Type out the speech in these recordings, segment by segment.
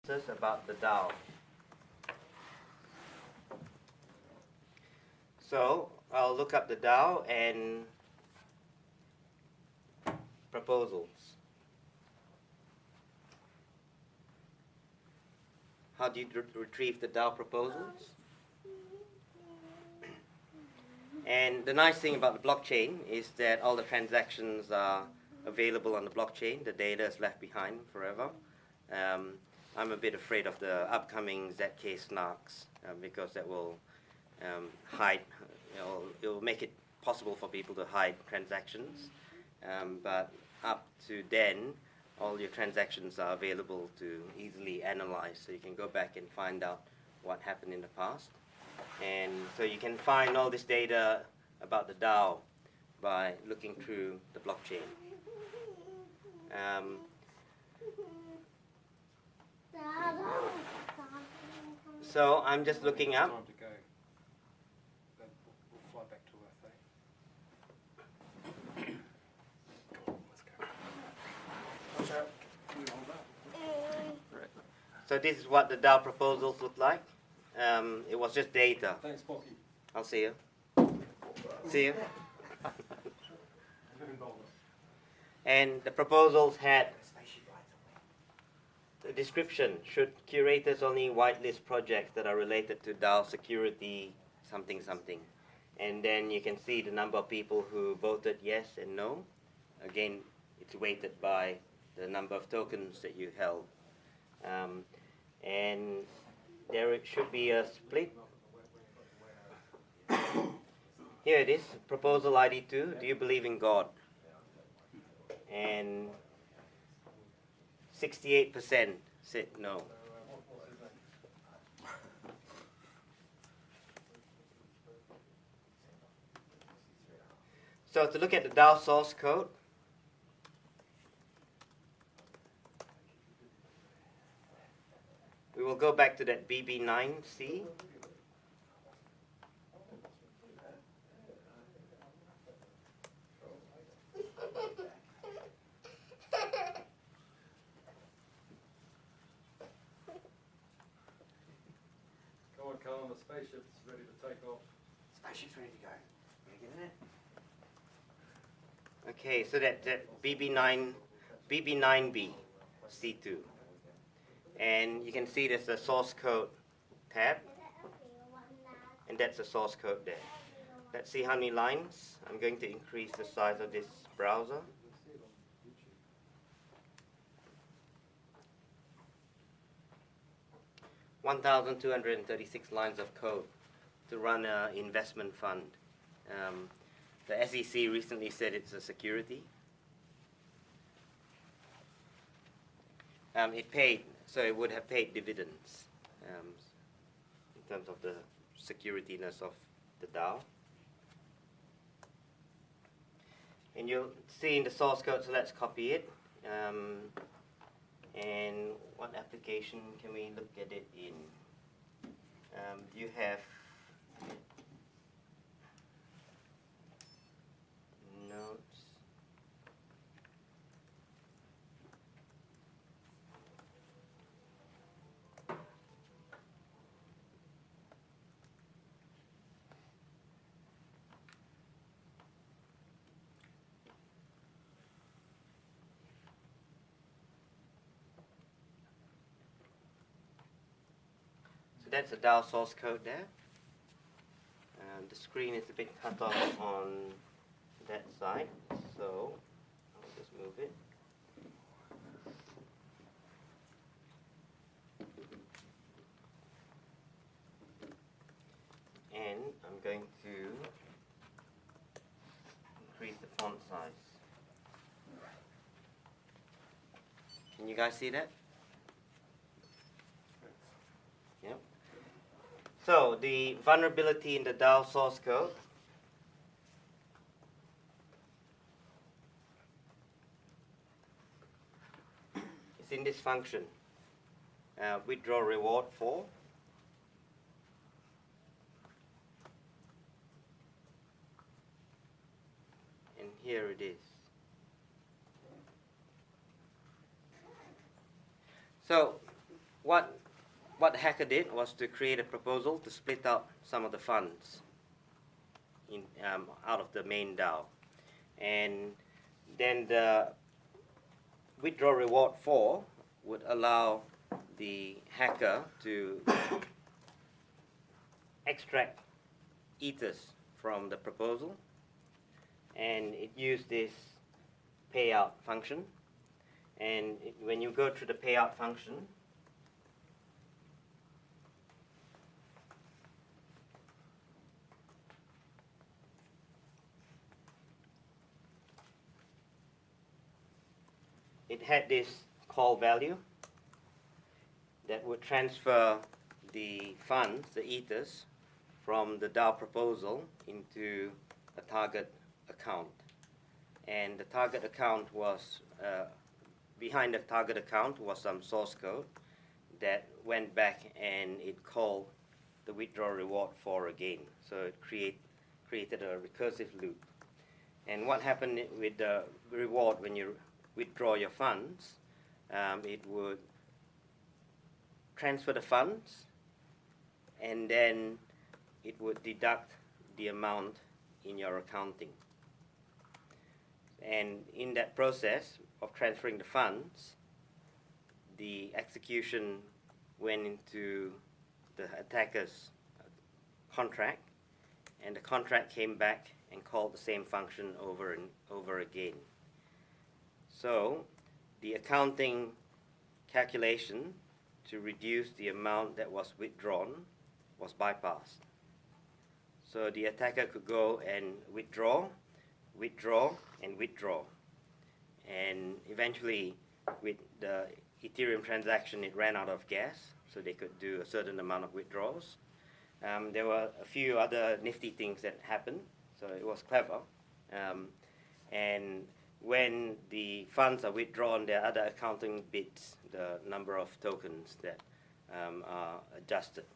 about the DAO. So I'll look up the DAO and proposals. How do you retrieve the DAO proposals? And the nice thing about the blockchain is that all the transactions are available on the blockchain. The data is left behind forever. I'm a bit afraid of the upcoming ZK snarks because that will hide, it will make it possible for people to hide transactions. But up to then, all your transactions are available to easily analyze, so you can go back and find out what happened in the past. And so you can find all this data about the DAO by looking through the blockchain. So I'm just looking up. Time to go. Then we'll fly back to Earth, Come on, let's go. Watch out. Can you hold that? So this is what the DAO proposals look like. It was just data. Thanks, Bokky. I'll see you. See you. And the proposals had the description: should curators only whitelist projects that are related to DAO security, something, something. And then you can see the number of people who voted yes and no. Again, it's weighted by the number of tokens that you held. And there should be a split. Here it is, proposal ID 2, do you believe in God? And 68% said no. So to look at the DAO source code, we will go back to that BB9C. Come on, Colin, the spaceship's ready to take off. Spaceship's ready to go. Are you getting it? Okay, so that BB9B C2. And you can see there's a source code tab, and that's the source code there. Let's see how many lines. I'm going to increase the size of this browser. (1,236) lines of code to run an investment fund. The SEC recently said it's a security. It paid, so it would have paid dividends in terms of the securityness of the DAO. And you'll see in the source code, so let's copy it. And what application can we look at it in? You have notes. So that's the DAO source code there. The screen is a bit cut off on that side, so I'll just move it. And I'm going to increase the font size. Can you guys see that? Yep. So the vulnerability in the DAO source code. It's in this function. Withdraw reward for. And here it is. So what the hacker did was to create a proposal to split out some of the funds out of the main DAO, and then the withdraw reward for would allow the hacker to extract ethers from the proposal, and it used this payout function. And when you go through the payout function, it had this call value that would transfer the funds, the ethers, from the DAO proposal into a target account. And the target account was, behind the target account was some source code that went back and it called the withdraw reward for again. So it created a recursive loop. And what happened with the reward when you withdraw your funds, it would transfer the funds, and then it would deduct the amount in your accounting. And in that process of transferring the funds, the execution went into the attacker's contract, and the contract came back and called the same function over and over again. So the accounting calculation to reduce the amount that was withdrawn was bypassed. So the attacker could go and withdraw, and withdraw. And eventually, with the Ethereum transaction, it ran out of gas, so they could do a certain amount of withdrawals. There were a few other nifty things that happened, so it was clever. And when the funds are withdrawn, there are other accounting bits, the number of tokens that are adjusted.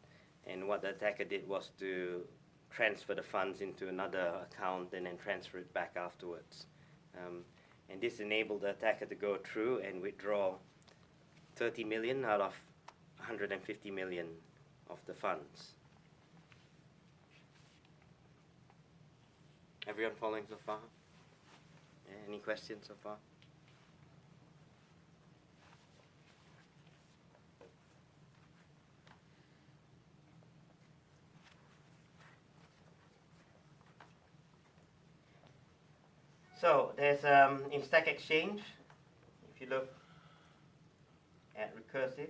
And what the attacker did was to transfer the funds into another account and then transfer it back afterwards. And this enabled the attacker to go through and withdraw 30 million out of 150 million of the funds. Everyone following so far? Any questions so far? So there's in Stack Exchange, if you look at recursive,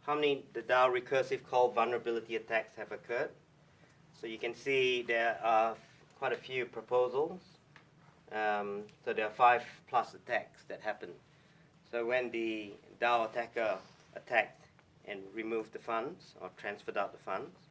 how many the DAO recursive call vulnerability attacks have occurred. So you can see there are quite a few proposals. So there are 5+ attacks that happened. So when the DAO attacker attacked and removed the funds or transferred out the funds,